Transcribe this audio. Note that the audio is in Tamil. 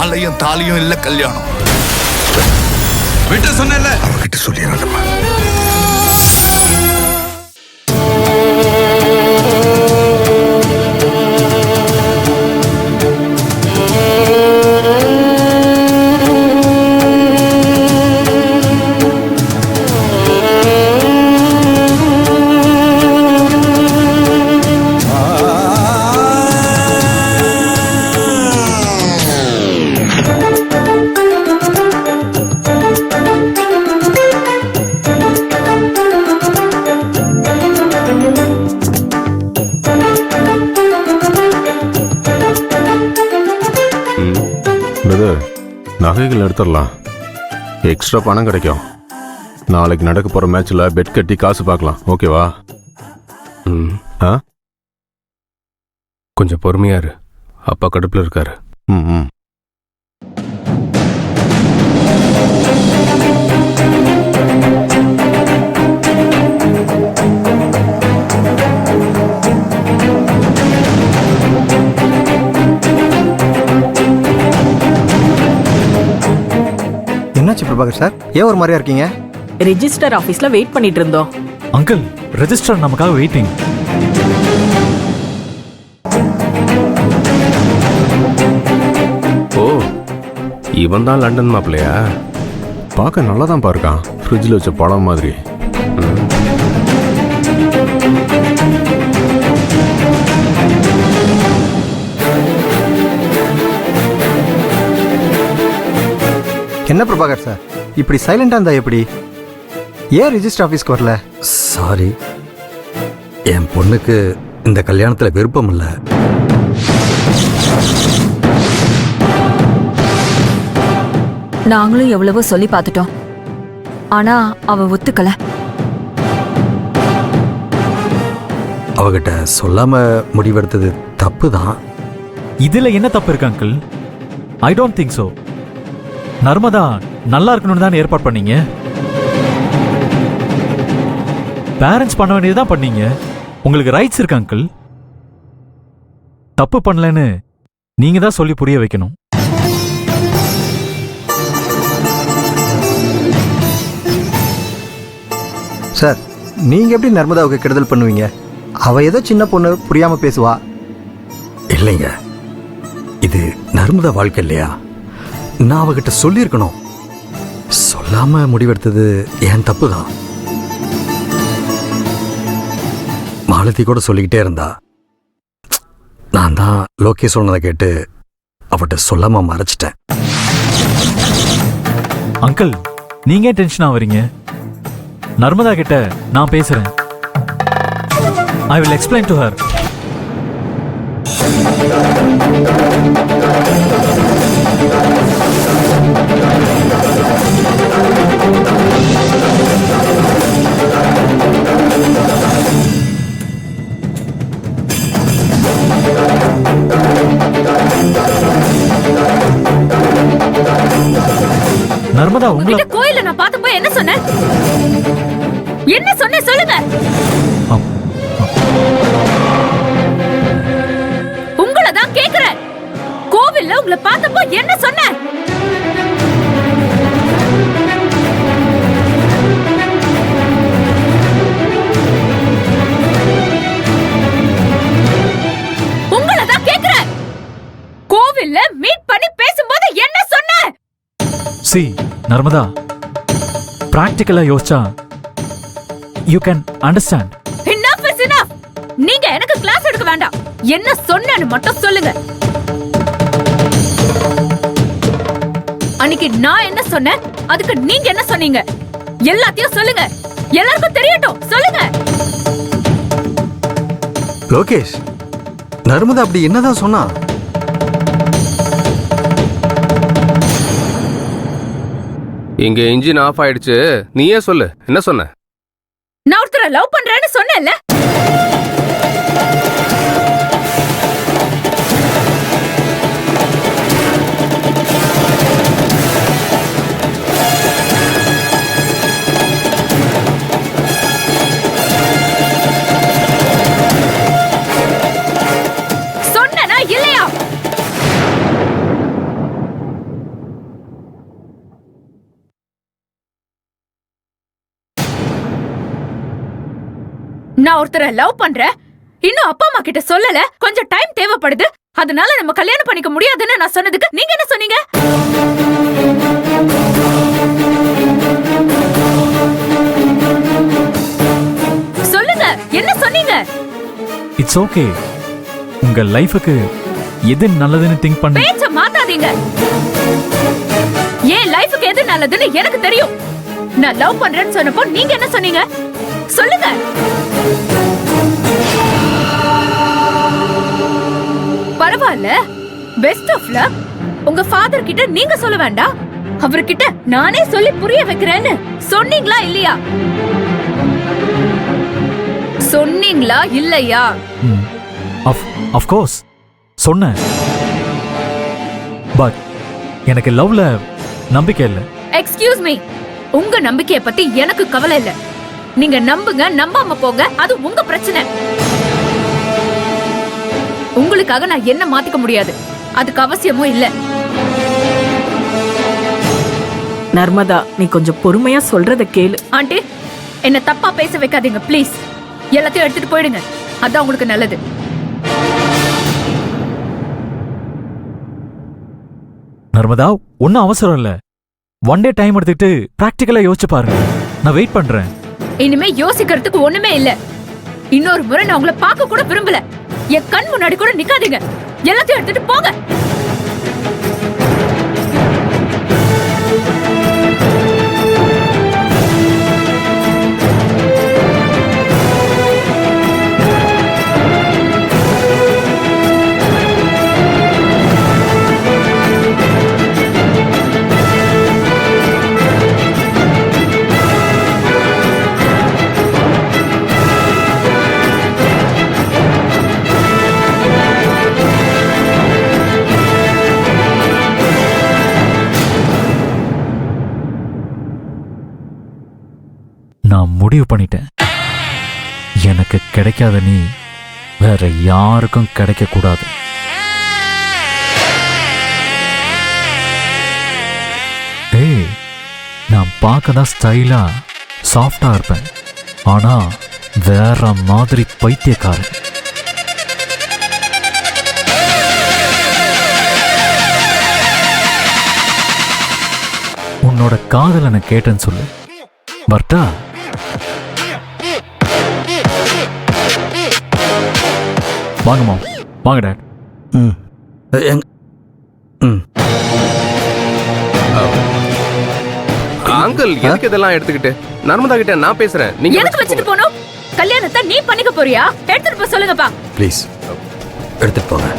மாலையும் தாலியும் இல்ல கல்யாணம். விட்டு சொன்னேன்ல, அவகிட்ட சொல்லிடுறேன். நகைகள் எடுத்துடலாம், எக்ஸ்ட்ரா பணம் கிடைக்கும். நாளைக்கு நடக்க போற மேட்ச்ல பெட் கட்டி காசு பார்க்கலாம். ஓகேவா? கொஞ்சம் பொறுமையா இரு, அப்பா கடுப்புல இருக்காரு. ம். என்னாச்சு பிரபாகர் சார், ஏன் ஒரு மாதிரியா இருக்கீங்க? ரெஜிஸ்டர் ஆபீஸ்ல வெயிட் பண்ணிட்டு இருந்தோம். அங்கிள், ரெஜிஸ்டர் நமக்காக வெயிட்டிங். ஓ, இவன் தான் லண்டன் மாப்பிள்ளையா? பார்க்க நல்லா தான் பாருக்கான், ஃப்ரிட்ஜில் வச்ச பழம் மாதிரி. என்ன பிரபாகர் சார், இப்படி சைலண்டா இருந்தா எப்படி? ஏன் ரெஜிஸ்டர் ஆபீஸ்க்கு வரல? சாரி, என் பொண்ணுக்கு இந்த கல்யாணத்தில் விருப்பம் இல்லை. நாங்களும் எவ்வளவோ சொல்லி பார்த்துட்டோம், ஆனா அவ ஒத்துக்கல. அவகிட்ட சொல்லாம முடிவெடுத்தது தப்பு தான். இதுல என்ன தப்பு இருக்கு uncle? I don't think so. Narmada நல்லா இருக்கணும்னு தான் ஏற்பாடு பண்ணீங்க. பேரண்ட்ஸ் பண்ண வேண்டியதுதான் பண்ணீங்க. உங்களுக்கு ரைட்ஸ் இருக்கு அங்கிள். தப்பு பண்ணலன்னு நீங்க தான் சொல்லி புரிய வைக்கணும். சார், நீங்க எப்படி நர்மதாவுக்கு கெடுதல் பண்ணுவீங்க? அவ ஏதோ சின்ன பொண்ணு, புரியாம பேசுவா. இல்லைங்க, இது நர்மதா வாழ்க்கை இல்லையா? நான் அவகிட்ட சொல்லியிருக்கணும். சொல்லாம முடிவெடுத்தது என் தப்பு தான். மாலதி கூட சொல்லிக்கிட்டே இருந்தா. நான் தான் லோகேஷ் சொன்னதை கேட்டு அவட்ட சொல்லாம மறைச்சிட்டேன். அங்கிள், நீங்க டென்ஷன் ஆவறீங்க. நர்மதா கிட்ட நான் பேசுறேன். I will explain to her. Narmada, உங்களை கோயில நான் பார்த்தப்போ என்ன சொன்னேன்? என்ன சொன்னேன் சொல்லுங்க. உங்களை தான் கேக்குறேன். கோவில்ல உங்களை பார்த்தப்போ என்ன சொன்னேன்? உங்களை தான் கேக்குறேன். கோவில்ல மீட் பண்ணி பேசும்போது என்ன சொன்னேன்? சி நர்மதா, பிராக்டிகலா யோசிச்சா you can understand. Enough is enough. நீங்க எனக்கு கிளாஸ் எடுக்க வேண்டாம். என்ன சொன்னேன்னு மட்டும் சொல்லுங்க. அன்னைக்கு நான் என்ன சொன்னேன், அதுக்கு நீங்க என்ன சொன்னீங்க? எல்லாத்தையும் சொல்லுங்க. எல்லாருக்கும் தெரியட்டும், சொல்லுங்க. லோகேஷ், நர்மதா அப்படி என்னதான் சொன்னா? இங்க இன்ஜின் ஆஃப் ஆயிடுச்சு, நீயே சொல்லு, என்ன சொன்ன? நான் ஒருத்தரை லவ் பண்றேன்னு சொன்னேன்ல. சொன்னனா இல்லையா? நான் ஒருத்தரை லவ் பண்றேன், இன்னும் அப்பா அம்மா கிட்ட சொல்லல, கொஞ்சம் டைம் தேவைப்படுது, அதனால நம்ம கல்யாணம் பண்ணிக்க முடியாதுன்னு நான் சொன்னதுக்கு நீங்க என்ன சொன்னீங்க? சொல்லுங்க, என்ன சொன்னீங்க? It's okay. உங்க லைஃபுக்கு எது நல்லதுன்னு திங்க் பண்ண. பேச்ச மாத்தாதீங்க. ஏன் லைஃபுக்கு எது நல்லதுன்னு எனக்கு தெரியும். நான் லவ் பண்றேன்னு சொன்னப்போ நீங்க என்ன சொன்னீங்க? சொல்லுங்க. பரவாயில்ல, பெஸ்ட் ஆஃப் லக். உங்க ஃபாதர் கிட்ட நீங்க சொல்ல வேண்டாம், அவர்கிட்ட நானே சொல்லி புரிய வைக்கிறேன்னு சொன்னீங்களா இல்லையா? சொன்னீங்களா இல்லையா? ஆஃப் கோர்ஸ் சொன்னேன். பட் எனக்கு லவ்ல நம்பிக்கை இல்லை. எக்ஸ்கியூஸ் மீ, உங்க நம்பிக்கைய பத்தி எனக்கு கவலை இல்ல. நீங்க நம்புங்க, நம்பாம போங்க, அது உங்க பிரச்சனை. உங்களுக்காக நான் என்ன மாத்திக்க முடியாது, அதுக்கு அவசியமும் இல்ல. நர்மதா, நீ கொஞ்சம் பொறுமையா சொல்றத கேளு. ஆண்டி, என்ன தப்பா பேச வைக்காதீங்க ப்ளீஸ். எல்லாத்தையும் எடுத்துட்டு போயிடுங்க, அதான் உங்களுக்கு நல்லது. நர்மதா, ஒன்னும் அவசரம் இல்ல. ஒன் டே டைம் எடுத்துக்கிட்டு பிராக்டிக்கலா யோசிச்சு பாருங்க. நான் வெயிட் பண்றேன். இனிமே யோசிக்கிறதுக்கு ஒண்ணுமே இல்ல. இன்னொரு முறை நான் உங்களை பார்க்க கூட விரும்பல. என் கண் முன்னாடி கூட நிக்காதீங்க, எல்லாத்தையும் எடுத்துட்டு போங்க. நான் முடிவு பண்ணிட்டேன். எனக்கு கிடைக்காத நீ வேற யாருக்கும் கிடைக்க கூடாது. ஏய், நான் பார்க்க தான் ஸ்டைலா சாஃப்டா இருப்பேன், ஆனா வேற மாதிரி பைத்தியக்காரன். உன்னோட காதலை நான் கேட்டேன்னு சொல்லு. பர்த்தா, வாங்கம்மா, வாங்க டாட். ம் எங் ம் அங்கிள், எதுக்கு இதெல்லாம் எடுத்துக்கிட்டு? நர்மதா கிட்ட நான் பேசுறேன், நீங்க எனக்கு வச்சுட்டு போனோம். கல்யாணத்தை நீ பண்ணிக்க போறியா? எடுத்துட்டு போய் சொல்லுங்கப்பா. ப்ளீஸ் எடுத்துட்டு போங்க.